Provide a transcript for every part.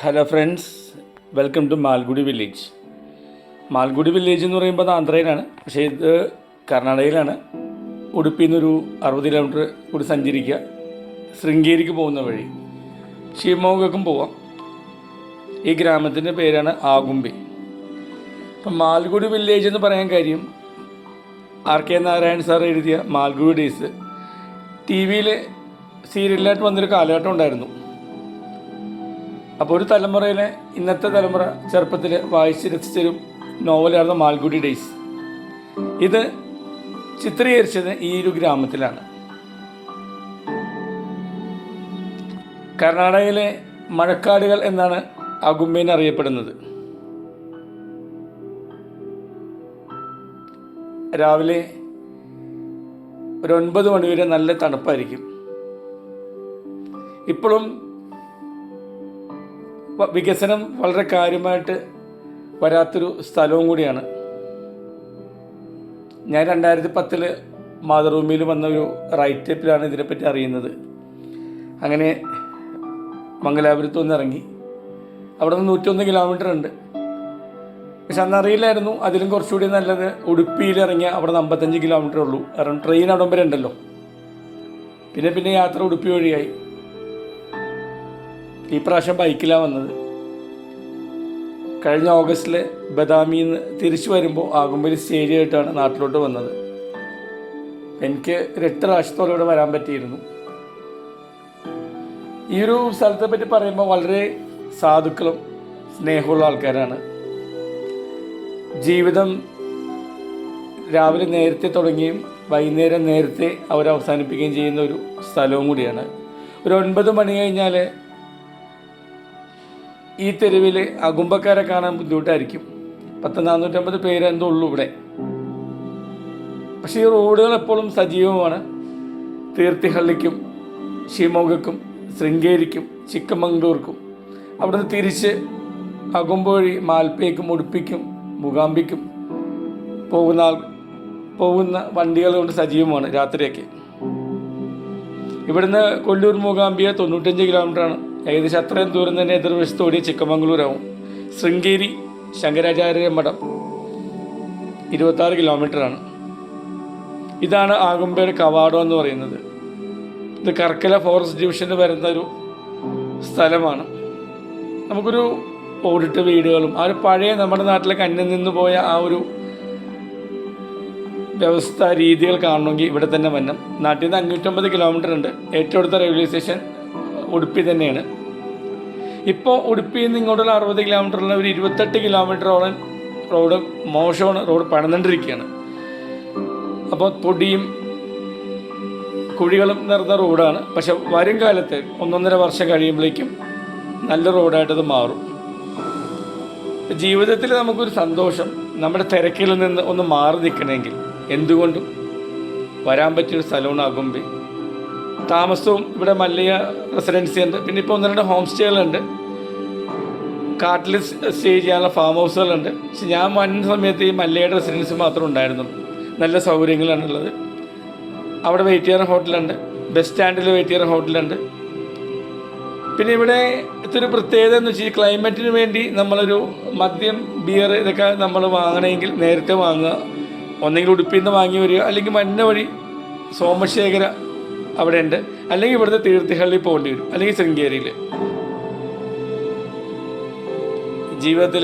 Hello friends, welcome to Malgudi village. Malgudi village എന്ന് പറയുമ്പോൾ അത് ആന്ധ്രയിലാണ്, പക്ഷേ ഇത് കർണാടകയിലാണ്. ഉടുപ്പിയിൽ നിന്നൊരു 60 കിലോമീറ്റർ കൂടി സഞ്ചരിക്കുക, ശൃംഗേരിക്ക് പോകുന്ന വഴി ഷിമോഗക്കും പോവാം. ഈ ഗ്രാമത്തിൻ്റെ പേരാണ് ആഗുംബെ. അപ്പം മാൽഗുഡി വില്ലേജ് എന്ന് പറയാൻ കാര്യം, RK നാരായൺ സാർ എഴുതിയ മാൽഗുഡി ഡേയ്സ് ടി വിയിൽ സീരിയലായിട്ട് വന്നൊരു കാലഘട്ടം ഉണ്ടായിരുന്നു. അപ്പോൾ ഒരു തലമുറയിലെ ഇന്നത്തെ തലമുറ ചെറുപ്പത്തിൽ വായിച്ച് രസിച്ചൊരു നോവലായിരുന്നു മാൽഗുഡി ഡേയ്സ്. ഇത് ചിത്രീകരിച്ചത് ഈ ഒരു ഗ്രാമത്തിലാണ്. കർണാടകയിലെ മഴക്കാടുകൾ എന്നാണ് ആഗുംബെനെ അറിയപ്പെടുന്നത്. രാവിലെ ഒരു 9 മണി വരെ നല്ല തണുപ്പായിരിക്കും. ഇപ്പോഴും വികസനം വളരെ കാര്യമായിട്ട് വരാത്തൊരു സ്ഥലവും കൂടിയാണ്. ഞാൻ 2010 മാതൃഭൂമിയിൽ വന്ന ഒരു റൈറ്റപ്പിലാണ് ഇതിനെപ്പറ്റി അറിയുന്നത്. അങ്ങനെ മംഗലാപുരത്ത് നിന്ന് ഇറങ്ങി. അവിടെ നിന്ന് 101 കിലോമീറ്റർ ഉണ്ട്. പക്ഷെ അന്നറിയില്ലായിരുന്നു അതിലും കുറച്ചുകൂടി നല്ലത് ഉടുപ്പിയിൽ ഇറങ്ങിയ അവിടെ 55 കിലോമീറ്റർ ഉള്ളൂ. കാരണം ട്രെയിൻ അവിടെ വരെ ഉണ്ടല്ലോ. പിന്നെ യാത്ര ഉടുപ്പി വഴിയായി. ഈ പ്രാവശ്യം ബൈക്കിലാണ് വന്നത്. കഴിഞ്ഞ ഓഗസ്റ്റിൽ ബദാമിയിൽ നിന്ന് തിരിച്ചു വരുമ്പോൾ ആഗുംബെയിൽ സ്റ്റേ ചെയ്തിട്ടാണ് നാട്ടിലോട്ട് വന്നത്. എനിക്ക് 8 പ്രാവശ്യത്തോടെ ഇവിടെ വരാൻ പറ്റിയിരുന്നു. ഈ ഒരു സ്ഥലത്തെ പറ്റി പറയുമ്പോൾ വളരെ സാധുക്കളും സ്നേഹമുള്ള ആൾക്കാരാണ്. ജീവിതം രാവിലെ നേരത്തെ തുടങ്ങുകയും വൈകുന്നേരം നേരത്തെ അവർ അവസാനിപ്പിക്കുകയും ചെയ്യുന്ന ഒരു സ്ഥലവും കൂടിയാണ്. ഒരു 9 മണി കഴിഞ്ഞാൽ ഈ തെരുവിൽ അകുംബക്കാരെ കാണാൻ ബുദ്ധിമുട്ടായിരിക്കും. 450 പേര് എന്തോ ഉള്ളൂ ഇവിടെ. പക്ഷേ ഈ റോഡുകൾ എപ്പോഴും സജീവമാണ്. തീർത്ഥഹള്ളിക്കും ഷിമോഗക്കും ശൃംഗേരിക്കും ചിക്കമംഗ്ലൂർക്കും അവിടുന്ന് തിരിച്ച് അകുംബ വഴി മാൽപ്പയ്ക്കും ഉടുപ്പിക്കും മൂകാംബിക്കും പോകുന്ന വണ്ടികൾ കൊണ്ട് സജീവമാണ് രാത്രിയൊക്കെ. ഇവിടുന്ന് കൊല്ലൂർ മൂകാംബിയ 95 കിലോമീറ്ററാണ്. ഏകദേശം അത്രയും ദൂരം തന്നെ എതിർവശത്ത് ഓടിയ ചിക്കമംഗ്ലൂരാവും. ശൃംഗേരി ശങ്കരാചാര്യ മഠം 26 കിലോമീറ്ററാണ്. ഇതാണ് ആഗുംബെയുടെ കവാടം എന്ന് പറയുന്നത്. ഇത് കർക്കല ഫോറസ്റ്റ് ഡിവിഷനിൽ വരുന്ന ഒരു സ്ഥലമാണ്. നമുക്കൊരു ഓടിട്ട വീടുകളും ആ ഒരു പഴയ നമ്മുടെ നാട്ടിലൊക്കെ അന്യം നിന്ന് പോയ ആ ഒരു വ്യവസ്ഥ രീതികൾ കാണണമെങ്കിൽ ഇവിടെ തന്നെ വരണം. നാട്ടിൽ നിന്ന് 550 കിലോമീറ്റർ ഉണ്ട്. ഏറ്റവും അടുത്ത റെയിൽവേ സ്റ്റേഷൻ ഉടുപ്പി തന്നെയാണ്. ഇപ്പോൾ ഉടുപ്പിയിൽ നിന്ന് ഇങ്ങോട്ടുള്ള 60 കിലോമീറ്ററുള്ള ഒരു 28 കിലോമീറ്ററോളം റോഡ് മോശമാണ്. റോഡ് പണിതുകൊണ്ടിരിക്കുകയാണ്. അപ്പോൾ പൊടിയും കുഴികളും നിറഞ്ഞ റോഡാണ്. പക്ഷെ വരും കാലത്ത് 1.5 വർഷം കഴിയുമ്പോഴേക്കും നല്ല റോഡായിട്ടത് മാറും. ജീവിതത്തിൽ നമുക്കൊരു സന്തോഷം, നമ്മുടെ തിരക്കിൽ നിന്ന് ഒന്ന് മാറി നിൽക്കണമെങ്കിൽ എന്തുകൊണ്ടും വരാൻ പറ്റിയൊരു സ്ഥലമാണ് ആഗുംബെ. താമസവും ഇവിടെ മല്ലയ റെസിഡൻസി ഉണ്ട്. പിന്നെ ഇപ്പോൾ 1-2 ഹോം സ്റ്റേകളുണ്ട്. കാട്ടിൽ സ്റ്റേ ചെയ്യാനുള്ള ഫാം ഹൗസുകളുണ്ട്. പക്ഷെ ഞാൻ വന്ന സമയത്ത് ഈ മല്ലയുടെ റെസിഡൻസി മാത്രമേ ഉണ്ടായിരുന്നുള്ളൂ. നല്ല സൗകര്യങ്ങളാണുള്ളത്. അവിടെ വെയിറ്റ് ചെയ്യുന്ന ഹോട്ടലുണ്ട്. ബസ് സ്റ്റാൻഡിൽ വെയിറ്റ് ചെയ്യുന്ന ഹോട്ടലുണ്ട്. പിന്നെ ഇവിടെ ഇതൊരു പ്രത്യേകത എന്ന് വെച്ചാൽ ക്ലൈമറ്റിന് വേണ്ടി നമ്മളൊരു മദ്യം ബിയർ ഇതൊക്കെ നമ്മൾ വാങ്ങണമെങ്കിൽ നേരത്തെ വാങ്ങുക. ഒന്നെങ്കിൽ ഉടുപ്പിൽ നിന്ന് വാങ്ങി വരിക, അല്ലെങ്കിൽ മഞ്ഞ വഴി സോമശേഖര അവിടെ ഉണ്ട്, അല്ലെങ്കിൽ ഇവിടുത്തെ തീർത്ഥഹള്ളി പോകേണ്ടി വരും, അല്ലെങ്കിൽ ശൃംഗേരിയിൽ. ജീവിതത്തിൽ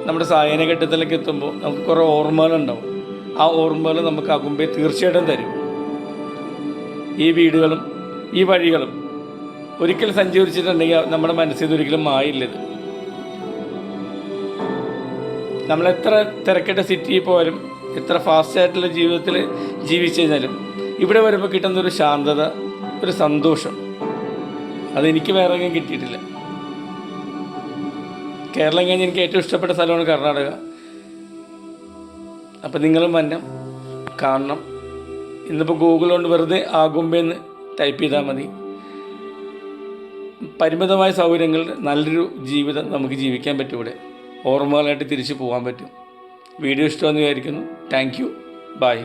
നമ്മുടെ സായനഘട്ടത്തിലേക്ക് എത്തുമ്പോൾ നമുക്ക് കുറേ ഓർമ്മകളുണ്ടാവും. ആ ഓർമ്മകൾ നമുക്ക് ആഗുംബെ തീർച്ചയായിട്ടും തരും. ഈ വീടുകളും ഈ വഴികളും ഒരിക്കൽ സഞ്ചരിച്ചിട്ടുണ്ടെങ്കിൽ നമ്മുടെ മനസ്സിൽ ഒരിക്കലും മായില്ലത്. നമ്മളെത്ര തിരക്കിട്ട സിറ്റിയിൽ പോയാലും എത്ര ഫാസ്റ്റായിട്ടുള്ള ജീവിതത്തിൽ ജീവിച്ചു കഴിഞ്ഞാലും ഇവിടെ വരുമ്പോൾ കിട്ടുന്നൊരു ശാന്തത, ഒരു സന്തോഷം, അതെനിക്ക് വേറെ എങ്ങും കിട്ടിയിട്ടില്ല. കേരളം കഴിഞ്ഞ് എനിക്ക് ഏറ്റവും ഇഷ്ടപ്പെട്ട സ്ഥലമാണ് കർണാടക. അപ്പം നിങ്ങളും വന്നം കാണണം. ഇന്നിപ്പോൾ ഗൂഗിൾ കൊണ്ട് വെറുതെ ആഗുംബെന്ന് ടൈപ്പ് ചെയ്താൽ മതി. പരിമിതമായ സൗകര്യങ്ങളിൽ നല്ലൊരു ജീവിതം നമുക്ക് ജീവിക്കാൻ പറ്റും. ഇവിടെ ഓർമ്മകളായിട്ട് തിരിച്ചു പോകാൻ പറ്റും. വീഡിയോ ഇഷ്ടമെന്ന് വിചാരിക്കുന്നു. Thank you. ബൈ.